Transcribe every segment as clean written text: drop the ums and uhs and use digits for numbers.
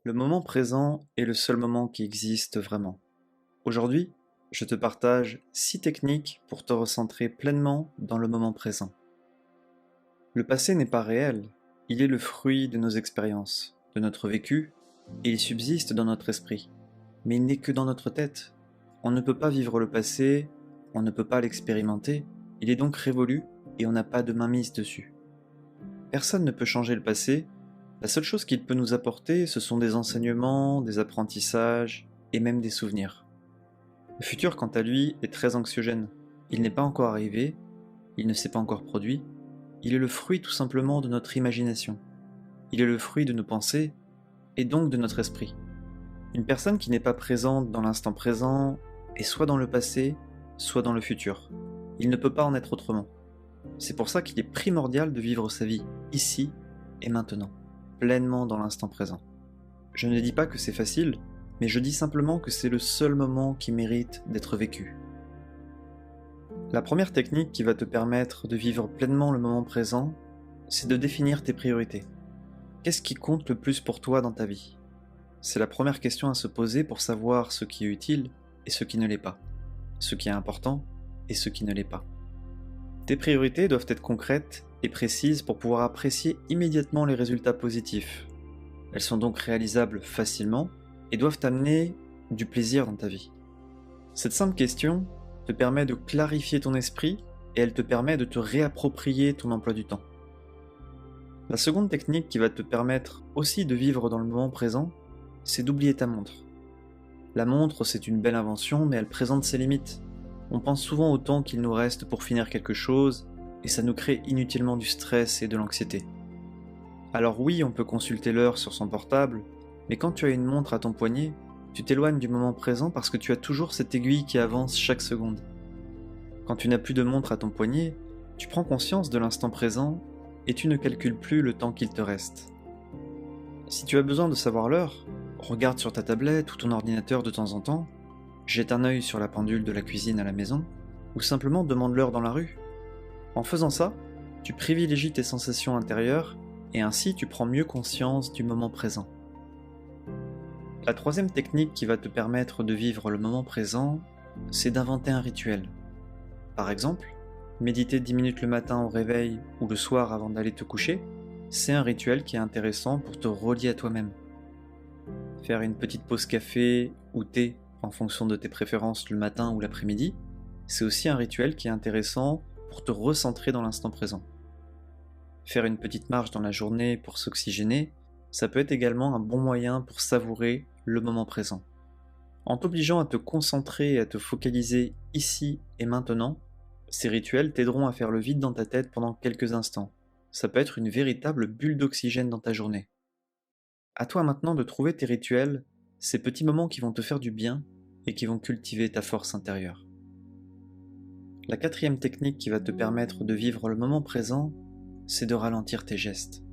Le moment présent est le seul moment qui existe vraiment. Aujourd'hui, je te partage 6 techniques pour te recentrer pleinement dans le moment présent. Le passé n'est pas réel, il est le fruit de nos expériences, de notre vécu, et il subsiste dans notre esprit. Mais il n'est que dans notre tête. On ne peut pas vivre le passé, on ne peut pas l'expérimenter, il est donc révolu et on n'a pas de mainmise dessus. Personne ne peut changer le passé, la seule chose qu'il peut nous apporter, ce sont des enseignements, des apprentissages et même des souvenirs. Le futur, quant à lui, est très anxiogène. Il n'est pas encore arrivé, il ne s'est pas encore produit, il est le fruit tout simplement de notre imagination. Il est le fruit de nos pensées et donc de notre esprit. Une personne qui n'est pas présente dans l'instant présent est soit dans le passé, soit dans le futur. Il ne peut pas en être autrement. C'est pour ça qu'il est primordial de vivre sa vie ici et maintenant, pleinement dans l'instant présent. Je ne dis pas que c'est facile, mais je dis simplement que c'est le seul moment qui mérite d'être vécu. La première technique qui va te permettre de vivre pleinement le moment présent, c'est de définir tes priorités. Qu'est-ce qui compte le plus pour toi dans ta vie ? C'est la première question à se poser pour savoir ce qui est utile et ce qui ne l'est pas, ce qui est important et ce qui ne l'est pas. Tes priorités doivent être concrètes et précises pour pouvoir apprécier immédiatement les résultats positifs. Elles sont donc réalisables facilement et doivent t'amener du plaisir dans ta vie. Cette simple question te permet de clarifier ton esprit et elle te permet de te réapproprier ton emploi du temps. La seconde technique qui va te permettre aussi de vivre dans le moment présent, c'est d'oublier ta montre. La montre, c'est une belle invention, mais elle présente ses limites. On pense souvent au temps qu'il nous reste pour finir quelque chose, et ça nous crée inutilement du stress et de l'anxiété. Alors oui, on peut consulter l'heure sur son portable, mais quand tu as une montre à ton poignet, tu t'éloignes du moment présent parce que tu as toujours cette aiguille qui avance chaque seconde. Quand tu n'as plus de montre à ton poignet, tu prends conscience de l'instant présent et tu ne calcules plus le temps qu'il te reste. Si tu as besoin de savoir l'heure, regarde sur ta tablette ou ton ordinateur de temps en temps, jette un œil sur la pendule de la cuisine à la maison, ou simplement demande l'heure dans la rue. En faisant ça, tu privilégies tes sensations intérieures et ainsi tu prends mieux conscience du moment présent. La troisième technique qui va te permettre de vivre le moment présent, c'est d'inventer un rituel. Par exemple, méditer 10 minutes le matin au réveil ou le soir avant d'aller te coucher, c'est un rituel qui est intéressant pour te relier à toi-même. Faire une petite pause café ou thé en fonction de tes préférences le matin ou l'après-midi, c'est aussi un rituel qui est intéressant pour te recentrer dans l'instant présent. Faire une petite marche dans la journée pour s'oxygéner, ça peut être également un bon moyen pour savourer le moment présent. En t'obligeant à te concentrer et à te focaliser ici et maintenant, ces rituels t'aideront à faire le vide dans ta tête pendant quelques instants. Ça peut être une véritable bulle d'oxygène dans ta journée. À toi maintenant de trouver tes rituels, ces petits moments qui vont te faire du bien et qui vont cultiver ta force intérieure. La quatrième technique qui va te permettre de vivre le moment présent, c'est de ralentir tes gestes.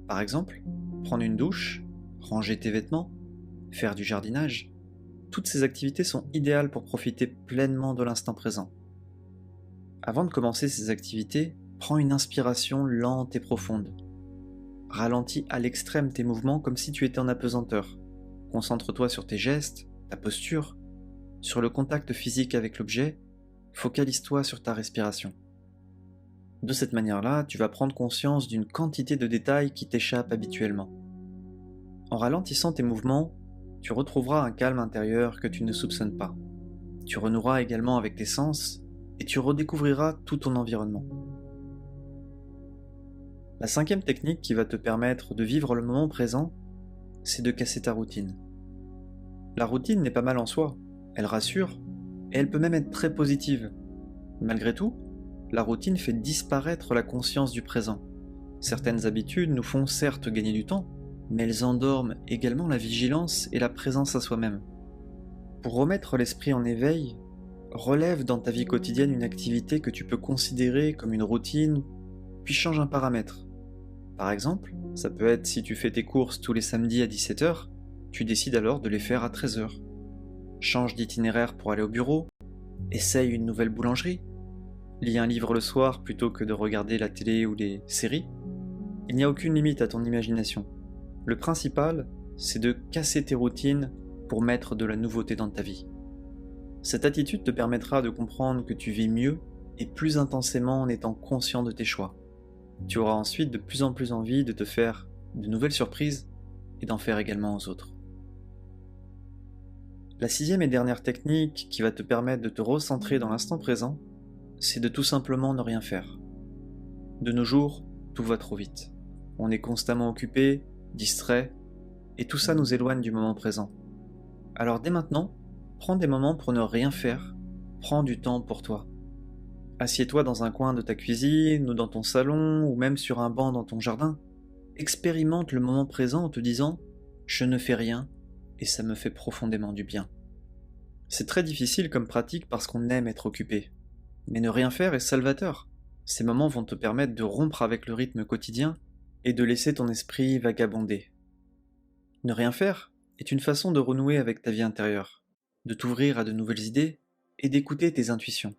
Par exemple, prendre une douche, ranger tes vêtements, faire du jardinage. Toutes ces activités sont idéales pour profiter pleinement de l'instant présent. Avant de commencer ces activités, prends une inspiration lente et profonde. Ralentis à l'extrême tes mouvements comme si tu étais en apesanteur. Concentre-toi sur tes gestes, ta posture, sur le contact physique avec l'objet, focalise-toi sur ta respiration. De cette manière-là, tu vas prendre conscience d'une quantité de détails qui t'échappent habituellement. En ralentissant tes mouvements, tu retrouveras un calme intérieur que tu ne soupçonnes pas. Tu renoueras également avec tes sens et tu redécouvriras tout ton environnement. La cinquième technique qui va te permettre de vivre le moment présent, c'est de casser ta routine. La routine n'est pas mal en soi, elle rassure, et elle peut même être très positive. Malgré tout, la routine fait disparaître la conscience du présent. Certaines habitudes nous font certes gagner du temps, mais elles endorment également la vigilance et la présence à soi-même. Pour remettre l'esprit en éveil, relève dans ta vie quotidienne une activité que tu peux considérer comme une routine, puis change un paramètre. Par exemple, ça peut être si tu fais tes courses tous les samedis à 17h, tu décides alors de les faire à 13h. Change d'itinéraire pour aller au bureau, essaye une nouvelle boulangerie, lis un livre le soir plutôt que de regarder la télé ou les séries. Il n'y a aucune limite à ton imagination. Le principal, c'est de casser tes routines pour mettre de la nouveauté dans ta vie. Cette attitude te permettra de comprendre que tu vis mieux et plus intensément en étant conscient de tes choix. Tu auras ensuite de plus en plus envie de te faire de nouvelles surprises et d'en faire également aux autres. La 6e et dernière technique qui va te permettre de te recentrer dans l'instant présent, c'est de tout simplement ne rien faire. De nos jours, tout va trop vite. On est constamment occupé, distrait, et tout ça nous éloigne du moment présent. Alors dès maintenant, prends des moments pour ne rien faire, prends du temps pour toi. Assieds-toi dans un coin de ta cuisine ou dans ton salon ou même sur un banc dans ton jardin. Expérimente le moment présent en te disant « je ne fais rien et ça me fait profondément du bien ». C'est très difficile comme pratique parce qu'on aime être occupé. Mais ne rien faire est salvateur. Ces moments vont te permettre de rompre avec le rythme quotidien et de laisser ton esprit vagabonder. Ne rien faire est une façon de renouer avec ta vie intérieure, de t'ouvrir à de nouvelles idées et d'écouter tes intuitions.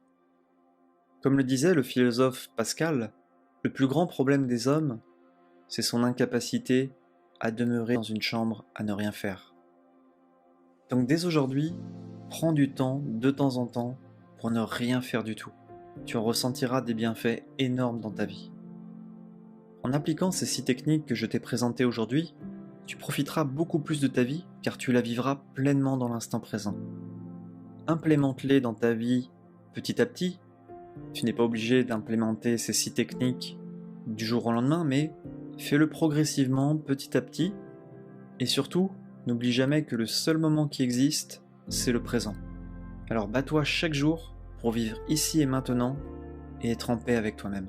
Comme le disait le philosophe Pascal, le plus grand problème des hommes, c'est son incapacité à demeurer dans une chambre à ne rien faire. Donc dès aujourd'hui, prends du temps, de temps en temps, pour ne rien faire du tout. Tu en ressentiras des bienfaits énormes dans ta vie. En appliquant ces 6 techniques que je t'ai présentées aujourd'hui, tu profiteras beaucoup plus de ta vie car tu la vivras pleinement dans l'instant présent. Implémente-les dans ta vie petit à petit. Tu n'es pas obligé d'implémenter ces 6 techniques du jour au lendemain, mais fais-le progressivement, petit à petit. Et surtout, n'oublie jamais que le seul moment qui existe, c'est le présent. Alors bats-toi chaque jour pour vivre ici et maintenant et être en paix avec toi-même.